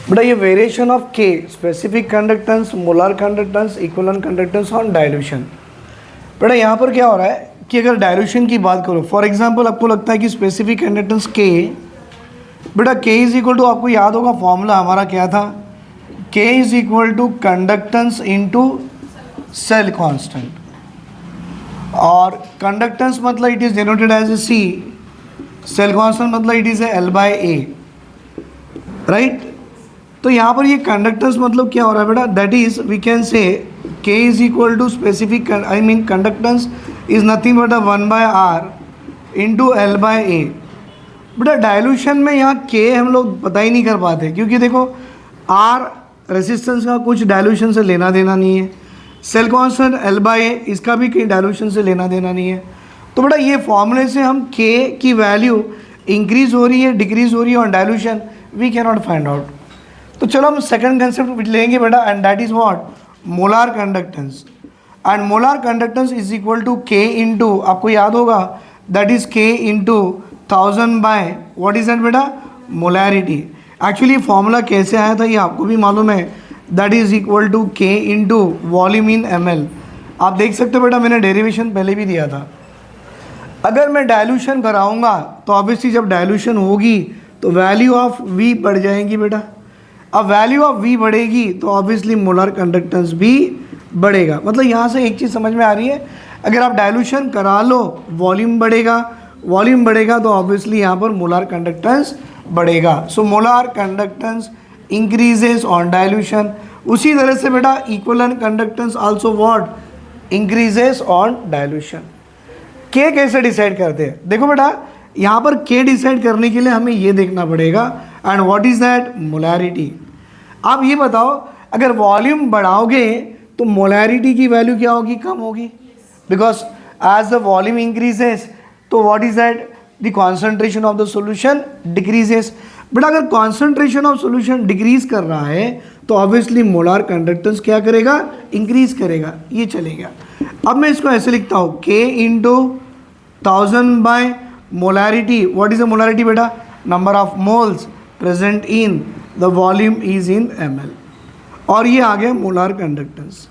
बेटा ये variation of K, specific conductance, molar conductance, equivalent conductance on dilution. बेटा यहाँ पर क्या हो रहा है कि अगर डाइल्यूशन की बात करो, फॉर एग्जांपल आपको लगता है कि स्पेसिफिक कंडक्टेंस के, बेटा के इज इक्वल टू, आपको याद होगा फॉर्मूला हमारा क्या था, K is equal to conductance into cell constant, और कंडक्टेंस मतलब it is denoted as a C, cell constant मतलब it is a L by A, right. तो यहाँ पर ये कंडक्टेंस मतलब क्या हो रहा है बेटा, that is we can say K is equal to specific, I mean conductance is nothing but 1/r into L by A. बेटा डाइल्यूशन में यहाँ के हम लोग पता ही नहीं कर पाते, क्योंकि देखो आर रेसिस्टेंस का कुछ डाइल्यूशन से लेना देना नहीं है, सेल कांस्टेंट एल बाय ए इसका भी कहीं डाइल्यूशन से लेना देना नहीं है। तो बेटा ये फॉर्मूले से हम के की वैल्यू इंक्रीज हो रही है डिक्रीज हो रही है on dilution we can not find out. तो चलो हम सेकंड कंसेप्ट लेंगे बेटा, and that is what, molar conductance. And molar conductance is equal to K into, आपको याद होगा that is K into 1000 by what is that बेटा, molarity. Actually formula कैसे आया था ये आपको भी मालूम है, that is equal to K into volume in ml। आप देख सकते हो बेटा मैंने डेरिवेशन पहले भी दिया था। अगर मैं डाइल्यूशन कराऊंगा तो ऑब्वियसली जब डाइल्यूशन होगी तो वैल्यू ऑफ v बढ़ जाएगी बेटा। अब वैल्यू ऑफ v बढ़ेगी तो ऑब्वियसली मोलर कंडक्टेंस भी बढ़ेगा। मतलब यहाँ से एक चीज़ समझ में आ रही है, अगर आप डाइल्यूशन करा लो वॉल्यूम बढ़ेगा, वॉल्यूम बढ़ेगा तो ऑब्वियसली यहाँ पर मोलर कंडक्टेंस बढ़ेगा। So molar conductance increases on dilution. उसी तरह से बेटा equivalent conductance also what, increases on dilution. के कैसे डिसाइड करते हैं, देखो बेटा यहाँ पर के डिसाइड करने के लिए हमें ये देखना पड़ेगा, and what is that, molarity. आप ये बताओ अगर वॉल्यूम बढ़ाओगे तो मोलैरिटी की वैल्यू क्या होगी, कम होगी, because as the volume increases तो what is that, the concentration of the solution decreases. But अगर कॉन्सेंट्रेशन ऑफ सॉल्यूशन डिक्रीज कर रहा है तो ऑब्वियसली मोलर कंडक्टेंस क्या करेगा, इंक्रीज करेगा। ये चलेगा। अब मैं इसको ऐसे लिखता हूँ, K into 1000 by molarity. What is the molarity बेटा, number of moles present in the volume is in ml, और ये आ गया मोलर कंडक्टेंस।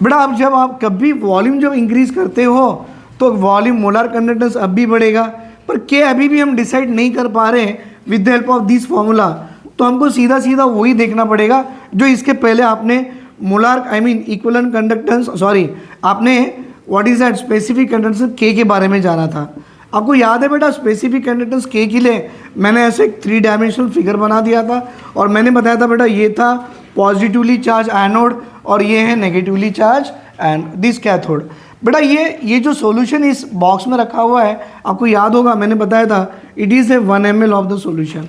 बेटा अब जब आप कभी वॉल्यूम जब इंक्रीज करते हो तो वॉल्यूम मोलर कंडक्टेंस अब भी बढ़ेगा, पर के अभी भी हम डिसाइड नहीं कर पा रहे with the help of this formula. तो हमको सीधा सीधा वही देखना पड़ेगा जो इसके पहले आपने molar, I mean equivalent conductance, sorry आपने what is that specific conductance के बारे में जाना था। आपको याद है बेटा स्पेसिफिक कंडक्टेंस के के लिए मैंने ऐसे एक 3 डायमेंशनल फिगर बना दिया था, और मैंने बताया था बेटा ये था पॉजिटिवली चार्ज एनोड और ये है negatively charge and this cathode. बेटा ये जो सॉल्यूशन इस बॉक्स में रखा हुआ है, आपको याद होगा मैंने बताया था it is a 1 ml of the solution,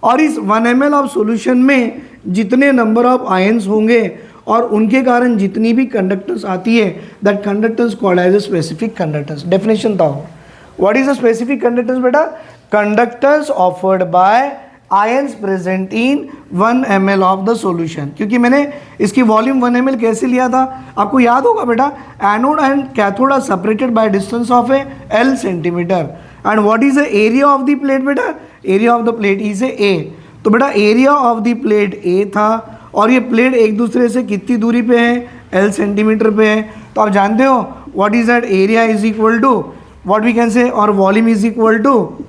और इस 1 ml ऑफ सॉल्यूशन में जितने नंबर ऑफ आयंस होंगे और उनके कारण जितनी भी कंडक्टेंस आती है that conductance called as a specific conductance. Definition था what is the specific conductance बेटा, conductance offered by ions present in 1 ml of the solution. क्योंकि मैंने इसकी वॉल्यूम 1 ml कैसे लिया था आपको याद होगा बेटा, anode and cathode are separated by distance of a L centimetre, and what is the area of the plate बेटा, area of the plate is A. तो बेटा area of the plate A था, और ये प्लेट एक दूसरे से कितनी दूरी पे है, L सेंटीमीटर पे है। तो आप जानते हो what is that, area is equal to what we can say, और volume is equal to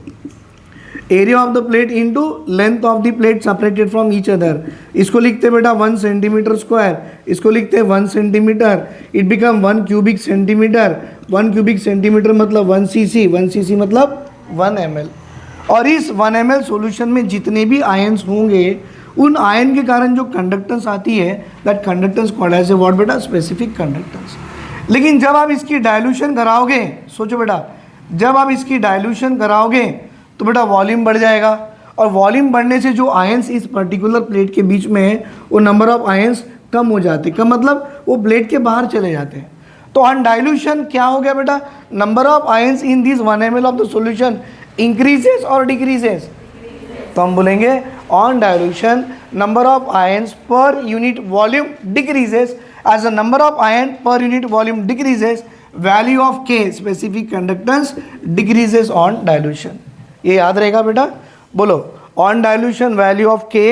area of the plate into length of the plate separated from each other. इसको लिखते बेटा 1 सेंटीमीटर स्क्वायर, इसको लिखते हैं 1 centimetre, it become 1 cubic centimetre. 1 cubic centimetre मतलब 1 cc, 1 cc मतलब 1 ml। और इस 1 ml सॉल्यूशन में जितने भी आयंस होंगे उन आयन के कारण जो कंडक्टेंस आती है that conductance called as a what बेटा, स्पेसिफिक कंडक्टेंस। लेकिन जब आप इसकी डाइल्यूशन कराओगे, सोचो बेटा जब आप इसकी डाइल्यूशन कराओगे तो बेटा वॉल्यूम बढ़ जाएगा, और वॉल्यूम बढ़ने से जो आयंस इस पर्टिकुलर प्लेट के बीच में है वो नंबर ऑफ आयंस कम हो जाते हैं, कम मतलब वो प्लेट के बाहर चले जाते हैं। तो ऑन डाइल्यूशन क्या हो गया बेटा, number of ions in this 1 ml of the solution increases और डिक्रीजेस। तो हम बोलेंगे on dilution number of ions per unit volume decreases, as the number of ion per unit volume decreases value of K specific conductance decreases on dilution. ये याद रहेगा बेटा, बोलो on dilution value of K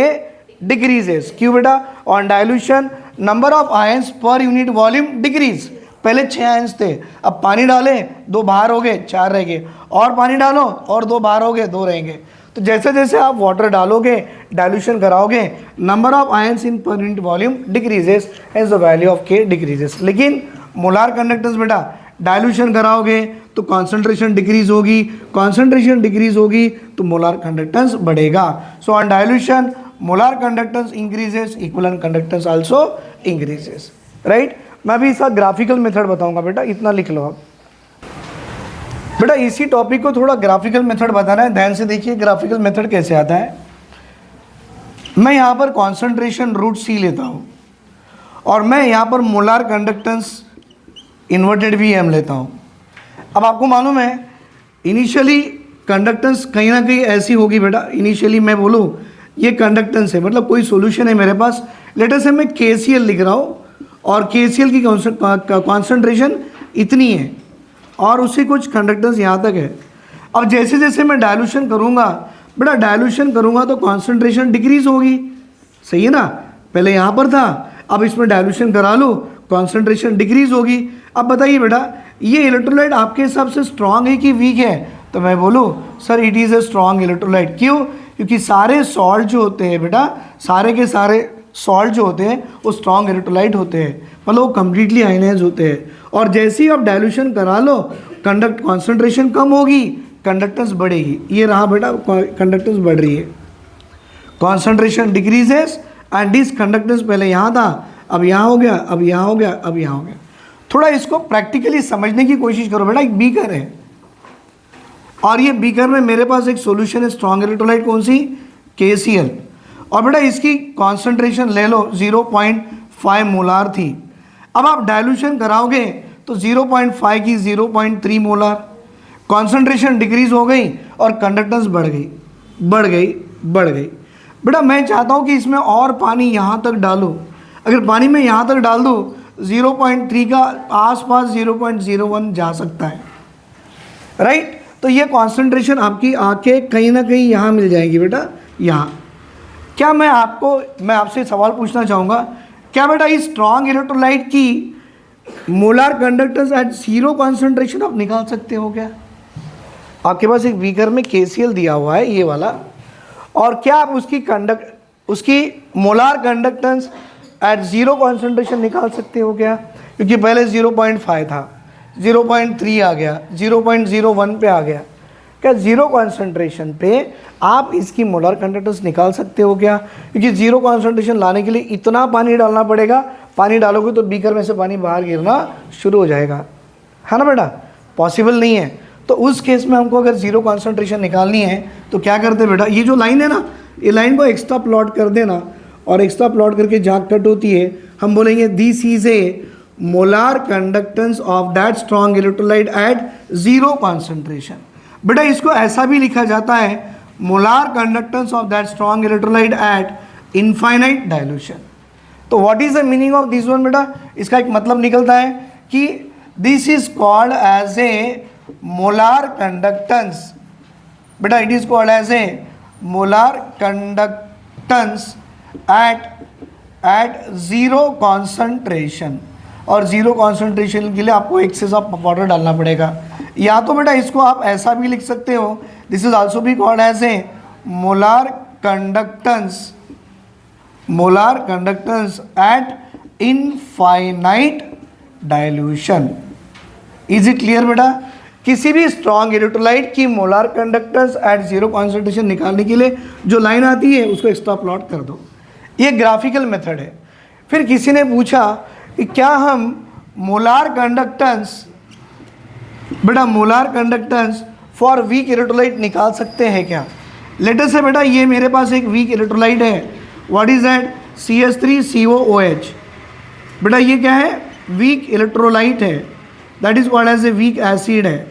decreases. क्यों बेटा? On dilution number of ions per unit volume decrease. पहले 6 ions थे, अब पानी डाले 2 बाहर हो गए 4 रह गए, और पानी डालो और 2 बाहर हो गए 2 रहेंगे। तो जैसे जैसे आप वाटर डालोगे, डाइल्यूशन कराओगे, नंबर ऑफ आयंस इन पर unit volume decreases, hence the value of K decreases. लेकिन मोलार कंडक्टेंस बेटा डाइल्यूशन कराओगे तो कॉन्सेंट्रेशन डिक्रीज होगी, कॉन्सेंट्रेशन डिक्रीज होगी तो मोलार कंडक्टेंस बढ़ेगा। So on dilution molar conductance increases, equivalent conductance also increases, right. मैं भी इसका ग्राफिकल मेथड बताऊंगा बेटा, इतना लिख लो आप। बेटा इसी टॉपिक को थोड़ा ग्राफिकल मेथड बताना है, ध्यान से देखिए ग्राफिकल मेथड कैसे आता है। मैं यहाँ पर कॉन्सेंट्रेशन रूट सी लेता हूँ और मैं यहाँ पर molar conductance inverted V M लेता हूँ। अब आपको मालूम है इनिशियली कंडक्टेंस कहीं ना कहीं ऐसी होगी बेटा, इनिशियली मैं बोलूँ ये कंडक्टेंस है, मतलब कोई सॉल्यूशन है मेरे पास, लेटर से मैं KCl लिख रहा हूँ और KCl की कॉन्सेंट्रेशन इतनी है और उससे कुछ कंडक्टेंस यहाँ तक है। अब जैसे जैसे मैं डाइल्यूशन करूँगा बेटा, डाइल्यूशन करूँगा तो कॉन्सेंट्रेशन डिक्रीज होगी, सही है ना। पहले यहाँ पर था, अब इसमें डाइल्यूशन करा लो, कॉन्सेंट्रेशन डिक्रीज होगी। अब बताइए बेटा ये इलेक्ट्रोलाइट आपके हिसाब से स्ट्रांग है कि वीक है? तो मैं बोलूँ sir it is a strong electrolyte. क्यों? क्योंकि सारे सॉल्ट जो होते हैं बेटा, सारे के सारे सॉल्ट जो होते हैं वो स्ट्रांग इलेक्ट्रोलाइट होते हैं, मतलब वो कम्प्लीटली आयनाइज होते हैं। और जैसे ही आप डाइल्यूशन करा लो कॉन्सेंट्रेशन कम होगी, कंडक्टेंस बढ़ेगी। ये रहा बेटा कंडक्टेंस बढ़ रही है, concentration decreases and this conductance पहले यहाँ था, अब यहाँ हो गया, अब यहाँ हो गया, अब यहाँ हो गया। थोड़ा इसको प्रैक्टिकली समझने की कोशिश करो बेटा। एक बीकर है और ये बीकर में मेरे पास एक सॉल्यूशन है स्ट्रॉन्ग इलेक्ट्रोलाइट, कौन सी? KCl। और बेटा इसकी कॉन्सेंट्रेशन ले लो 0.5 मोलार थी। अब आप डाइल्यूशन कराओगे तो 0.5 की 0.3 मोलार, कॉन्सेंट्रेशन डिक्रीज हो गई और कंडक्टेंस बढ़ गई बढ़ गई बढ़ गई। बेटा मैं चाहता हूँ कि इसमें और पानी यहाँ तक डालो, अगर पानी में यहाँ तक डाल दूँ 0.3 का आसपास 0.01 जा सकता है, राइट। तो ये कॉन्सेंट्रेशन आपकी आके कहीं ना कहीं यहाँ मिल जाएगी बेटा, यहाँ। क्या मैं आपसे सवाल पूछना चाहूँगा, क्या बेटा इस स्ट्रॉन्ग इलेक्ट्रोलाइट की मोलार कंडक्टेंस एट 0 कॉन्सेंट्रेशन आप निकाल सकते हो क्या? आपके पास एक बीकर में KCl दिया हुआ है ये वाला, और क्या आप उसकी मोलार कंडक्टेंस एट 0 कॉन्सेंट्रेशन निकाल सकते हो क्या? क्योंकि पहले 0.5 था, 0.3 आ गया, 0.01 पे आ गया। क्या 0 कॉन्सेंट्रेशन पे आप इसकी मोलार कंडक्टेंस निकाल सकते हो क्या? क्योंकि 0 कॉन्सेंट्रेशन लाने के लिए इतना पानी डालना पड़ेगा, पानी डालोगे तो बीकर में से पानी बाहर गिरना शुरू हो जाएगा, है ना बेटा, पॉसिबल नहीं है। तो उस केस में हमको अगर 0 कॉन्सेंट्रेशन निकालनी है तो क्या करते बेटा, ये जो लाइन है ना, ये लाइन को एक्स्ट्रा प्लॉट कर देना, और एक्स्ट्रा प्लॉट करके जहाँ कट होती है हम बोलेंगे this is a molar conductance of that strong electrolyte at 0 concentration. बेटा इसको ऐसा भी लिखा जाता है molar conductance of that strong electrolyte at infinite dilution. तो what is the meaning of this one बेटा? इसका एक मतलब निकलता है कि this is called as a molar conductance. बेटा it is called as a molar conductance at 0 concentration. और 0 कॉन्सेंट्रेशन के लिए आपको एक्सेस ऑफ वाटर डालना पड़ेगा। या तो बेटा इसको आप ऐसा भी लिख सकते हो, this is also be called as a molar conductance at infinite dilution. Is it clear बेटा? किसी भी स्ट्रॉन्ग इलेक्ट्रोलाइट की मोलार कंडक्टेंस एट 0 कॉन्सेंट्रेशन निकालने के लिए जो लाइन आती है उसको एक्स्ट्रा प्लॉट कर दो। ये ग्राफिकल मेथड है। फिर किसी ने पूछा कि क्या हम मोलार कंडक्टेंस, बेटा molar conductance for week electrolyte निकाल सकते हैं क्या? लेटर से बेटा ये मेरे पास एक वीक इलेक्ट्रोलाइट है, व्हाट इज दैट? CH3COOH। बेटा ये क्या है? वीक इलेक्ट्रोलाइट है, that is called as a weak acid है।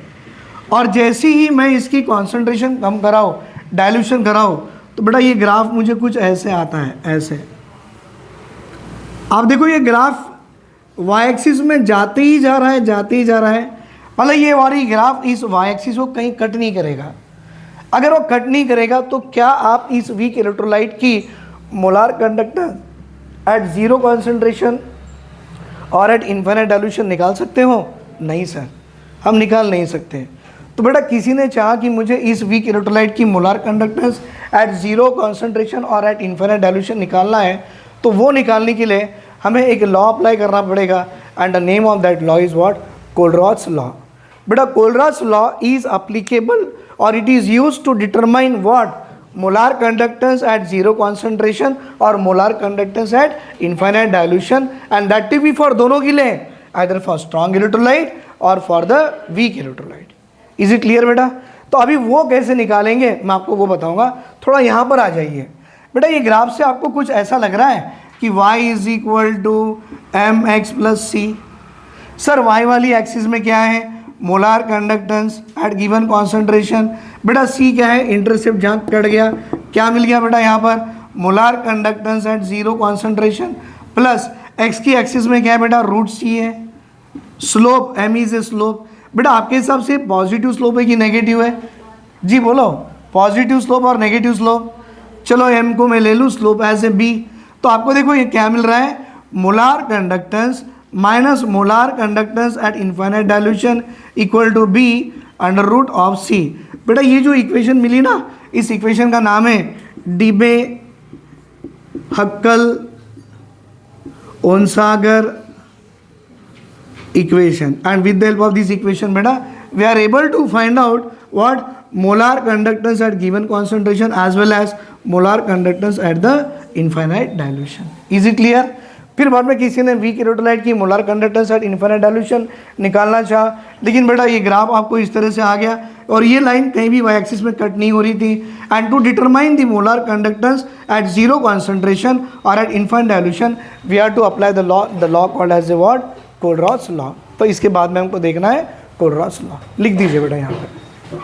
और जैसे ही मैं इसकी कॉन्सेंट्रेशन कम कराऊँ, डाइल्यूशन कराऊँ, तो बेटा ये ग्राफ मुझे कुछ ऐसे आता है, ऐसे। आप देखो ये ग्राफ वाई एक्सिस में जाते ही जा रहा है, जाते ही जा रहा है, मतलब ये वाली ग्राफ इस वाई एक्सिस को कहीं कट नहीं करेगा। अगर वो कट नहीं करेगा तो क्या आप इस वीक इलेक्ट्रोलाइट की molar conductance at zero concentration और एट इन्फिनिट डाइल्यूशन निकाल सकते हो? नहीं सर, हम निकाल नहीं सकते। तो बेटा किसी ने चाहा कि मुझे इस वीक इलेक्ट्रोलाइट की molar conductance at zero concentration और एट इन्फिनिट डाइल्यूशन निकालना है, तो वो निकालने के लिए हमें एक लॉ अप्लाई करना पड़ेगा, and the name of that law is what? Kohlrausch's law. बेटा कोलरॉट्स लॉ इज़ अप्लीकेबल और it is used to determine what? Molar conductance at zero concentration और molar conductance at infinite dilution, and that too be for दोनों के लिए, either for strong electrolyte और for the weak electrolyte. Is it clear बेटा? तो अभी वो कैसे निकालेंगे मैं आपको वो बताऊंगा। थोड़ा यहाँ पर आ जाइए बेटा। ये ग्राफ से आपको कुछ ऐसा लग रहा है कि y is equal to M X plus C. Sir y वाली एक्सिस में क्या है? Molar conductance at given concentration. बेटा c क्या है? इंटरसेप्ट जहाँ कट गया, क्या मिल गया बेटा यहाँ पर? Molar conductance at zero concentration plus x की एक्सिस में क्या है बेटा? रूट c है। Slope m is a slope. बेटा आपके हिसाब से पॉजिटिव स्लोप है कि नेगेटिव है? जी बोलो, पॉजिटिव स्लोप और नेगेटिव स्लोप। चलो m को मैं ले लूँ स्लोप एज ए b। तो आपको देखो ये क्या मिल रहा है? Molar conductance minus molar conductance at infinite dilution equal to b under root of c। बेटा ये जो इक्वेशन मिली ना, इस इक्वेशन का नाम है डिबे हक्कल ओनसागर equation, and with the help of this equation beta we are able to find out what molar conductance at given concentration as well as molar conductance at the infinite dilution. Is it clear? फिर बाद में किसी ने weak electrolyte की molar conductance at infinite dilution निकालना चाहा, लेकिन बेटा ये ग्राफ आपको इस तरह से आ गया और ये लाइन कहीं भी वाई एक्सिस में कट नहीं हो रही थी। And to determine the molar conductance at zero concentration और at infinite dilution we are to apply the law called as a what? Kohlrausch's law. तो इसके बाद में हमको देखना है कोलरॉट्स लॉ। लिख दीजिए बेटा यहाँ पे।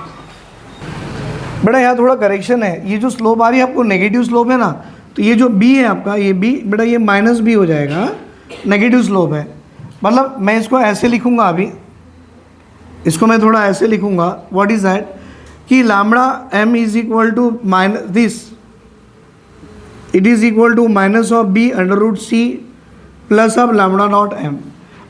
बेटा यहाँ थोड़ा करेक्शन है, ये जो स्लोप आ रही है आपको नेगेटिव स्लोप है ना, तो ये जो b है आपका, ये b बेटा ये माइनस b हो जाएगा, नेगेटिव स्लोप है। मतलब मैं इसको ऐसे लिखूँगा, अभी इसको मैं थोड़ा ऐसे लिखूँगा, व्हाट इज़ दैट कि lambda m is equal to minus this, it is equal to minus of b under root c plus of lambda not m,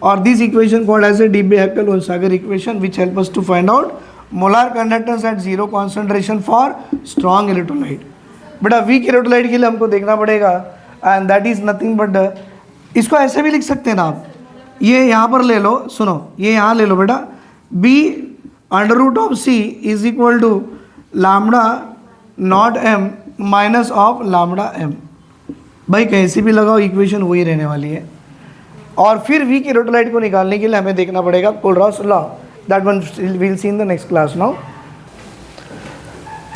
और this equation called as a Debye-Heckel-Onsager equation which help us to find out molar conductance at zero concentration for strong electrolyte. बेटा weak electrolyte के लिए हमको देखना पड़ेगा, and that is nothing but, इसको ऐसे भी लिख सकते हैं ना आप, ये यहाँ पर ले लो, सुनो ये यहाँ ले लो बेटा, b under root of c is equal to lambda not m minus of lambda m। भाई कैसे भी लगाओ इक्वेशन वही रहने वाली है। और फिर वीक इलेक्ट्रोलाइट को निकालने के लिए हमें देखना पड़ेगा Kohlrausch's law, that one will see in the next class now.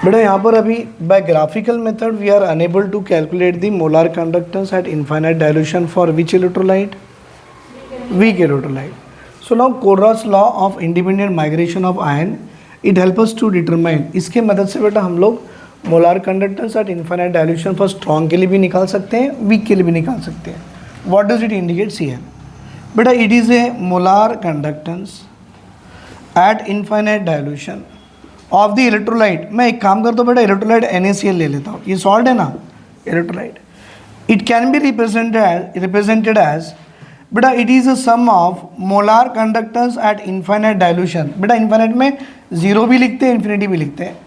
बेटा यहाँ पर अभी by graphical method we are unable to calculate the molar conductance at infinite dilution for which electrolyte? Weak electrolyte. So now Kohlrausch's law of independent migration of ion, it help us to determine, इसके मदद से बेटा हम लोग molar conductance at infinite dilution for strong के लिए भी निकाल सकते हैं, वीक के लिए भी निकाल सकते हैं। What does it indicate? See here, बेटा it is a molar conductance at infinite dilution of the electrolyte। मैं एक काम करता हूँ बेटा, इलेक्ट्रोलाइट NaCl ले लेता हूँ, ये सॉल्ट है ना electrolyte. It can be represented as बेटा it is a sum of molar conductance at infinite dilution। बेटा इन्फिनिट में जीरो भी लिखते हैं, इन्फिनिटी भी लिखते हैं।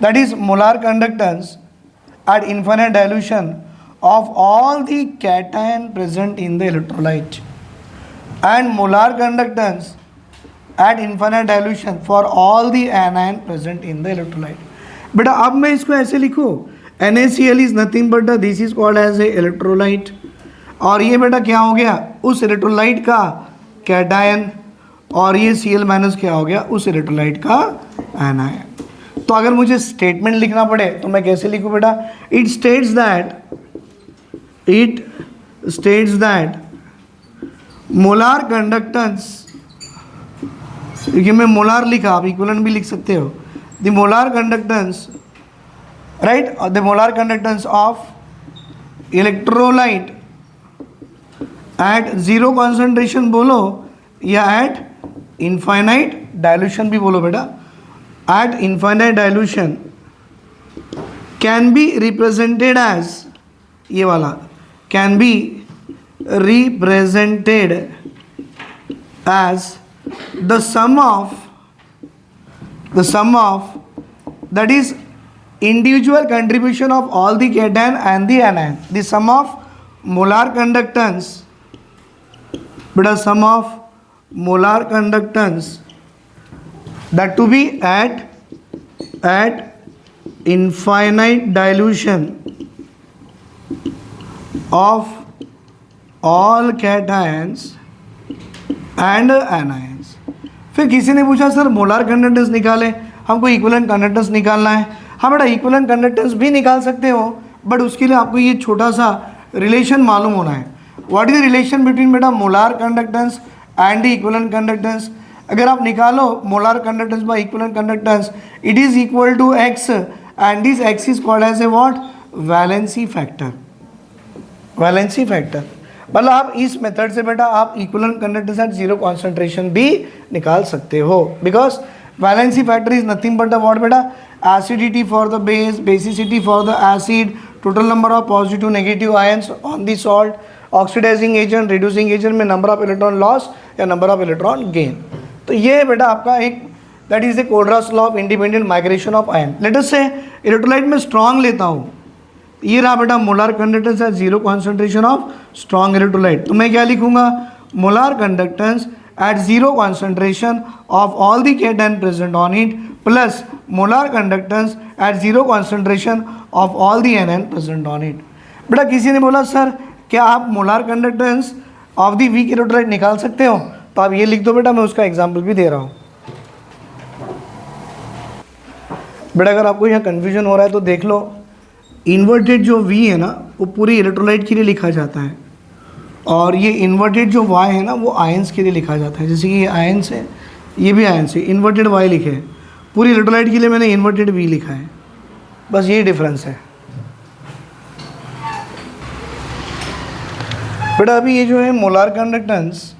That is molar conductance at infinite dilution of all the cation present in the electrolyte and molar conductance at infinite dilution for all the anion present in the electrolyte। बेटा अब मैं इसको ऐसे लिखूँ, NaCl is nothing but this is called as a electrolyte, और ये बेटा क्या हो गया? उस इलेक्ट्रोलाइट का कैटायन, और ये Cl माइनस क्या हो गया? उस इलेक्ट्रोलाइट का एनायन। तो अगर मुझे स्टेटमेंट लिखना पड़े तो मैं कैसे लिखूँ बेटा? It states that molar conductance, क्योंकि मैं मोलार लिखा, आप इक्विवेलेंट भी लिख सकते हो, the molar conductance, right, the molar conductance of electrolyte at zero concentration बोलो या एट इनफाइनाइट डाइल्यूशन भी बोलो बेटा, at infinite dilution can be represented as, ये वाला can be represented as the sum of that is individual contribution of all the cation and the anion. The sum of molar conductance, beta sum of molar conductance, that to be at infinite dilution of all cations and anions. फिर किसी ने पूछा sir molar conductance निकालें, हमको equivalent conductance निकालना है। हाँ बेटा, इक्विवेलेंट कंडक्टेंस भी निकाल सकते हो, बट उसके लिए आपको ये छोटा सा रिलेशन मालूम होना है। What is the relation between बेटा molar conductance and the equivalent conductance? अगर आप निकालो molar conductance by equivalent conductance, it is equal to X and this X is called as a what? Valency factor. Valency factor मतलब आप इस method से बेटा आप equivalent conductance at zero concentration भी निकाल सकते हो, because valency factor is nothing but the what बेटा? Acidity for the base, basicity for the acid, total number of positive negative ions on the salt, oxidizing agent, reducing agent में number of electron loss या number of electron gain. तो ये बेटा आपका एक that is the Kohlrausch law of independent migration of ion. Let us say electrolyte में strong लेता हूँ, ये रहा बेटा molar conductance at zero concentration of strong electrolyte. तो मैं क्या लिखूंगा? Molar conductance at zero concentration of all the cation present on it plus molar conductance at zero concentration of all the anion present on it. बेटा किसी ने बोला sir क्या आप molar conductance of the weak electrolyte निकाल सकते हो? तो आप ये लिख दो बेटा, मैं उसका एग्जाम्पल भी दे रहा हूँ। बेटा अगर आपको यहाँ कन्फ्यूजन हो रहा है तो देख लो, इन्वर्टेड जो V है ना वो पूरी इलेक्ट्रोलाइट के लिए लिखा जाता है, और ये इन्वर्टेड जो Y है ना वो आयंस के लिए लिखा जाता है। जैसे कि ये आयंस है, ये भी आयंस है, इन्वर्टेड Y लिखे है। पूरी इलेक्ट्रोलाइट के लिए मैंने इन्वर्टेड V लिखा है, बस यही डिफरेंस है। बेटा अभी ये जो है molar conductance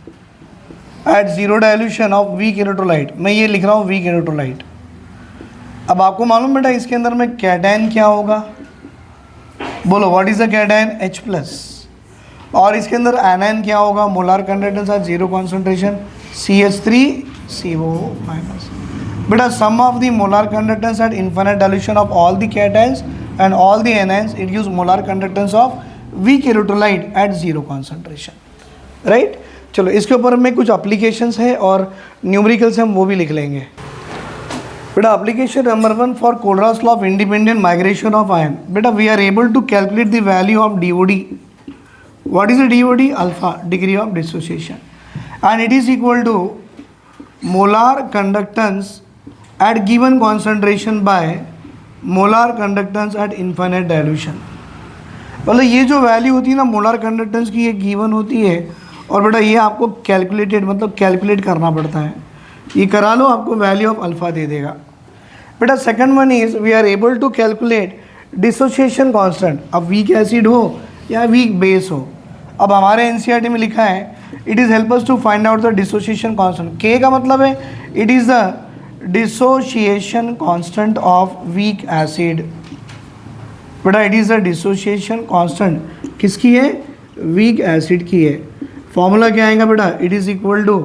at zero dilution of weak electrolyte, मैं ये लिख रहा हूँ वीक इलेक्ट्रोलाइट। अब आपको मालूम बेटा इसके अंदर में कैटायन क्या होगा? बोलो what is the cation? H plus. और इसके अंदर एनायन क्या होगा? Molar conductance at zero concentration CH3CO minus. बेटा sum of the molar conductance at infinite dilution of all the cations and all the anions, it gives molar conductance of weak electrolyte at zero concentration. Right, चलो इसके ऊपर में कुछ applications है और numericals हम वो भी लिख लेंगे। बेटा application number 1 for Kohlrausch law of independent migration of ion. बेटा we are able to calculate the value of DOD। What is the DOD? Alpha, degree of dissociation, and it is equal to molar conductance at given concentration by molar conductance at infinite dilution. मतलब ये जो value होती है ना molar conductance की, ये given होती है, और बेटा ये आपको कैलकुलेटेड मतलब कैलकुलेट करना पड़ता है। ये करा लो, आपको वैल्यू ऑफ अल्फा दे देगा। बेटा second one is we are able to calculate dissociation constant. अब वीक एसिड हो या वीक बेस हो, अब हमारे एनसीईआरटी में लिखा है it is help us to find out the dissociation constant. K का मतलब है it is the dissociation constant of weak acid. बेटा it is the dissociation constant किसकी है? वीक एसिड की है। फॉर्मूला क्या आएगा बेटा? It is equal to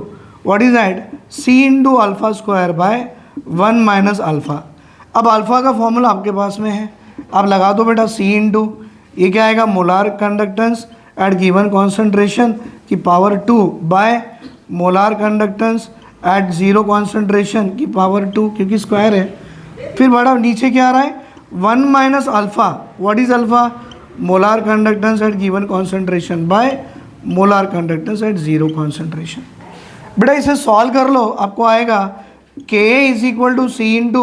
what is that? C into alpha square by 1 minus alpha. अब अल्फ़ा का फॉर्मूला आपके पास में है, आप लगा दो बेटा C इंटू ये क्या आएगा? Molar conductance at given concentration की power 2 by molar conductance at zero concentration की पावर 2, क्योंकि स्क्वायर है। फिर बड़ा नीचे क्या आ रहा है? 1 minus alpha. What is alpha? Molar conductance at given concentration by molar conductance at zero concentration. बेटा इसे सॉल्व कर लो, आपको आएगा Ka is equal to C into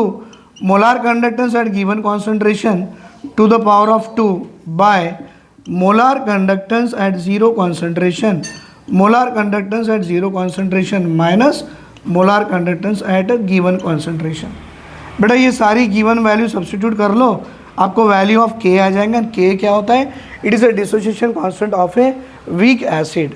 molar conductance at given concentration to the power of 2 by molar conductance at zero concentration, molar conductance at zero concentration minus molar conductance at given concentration. बेटा ये सारी given value substitute कर लो, आपको value of K आ जाएगा। K क्या होता है? It is a dissociation constant of A weak acid.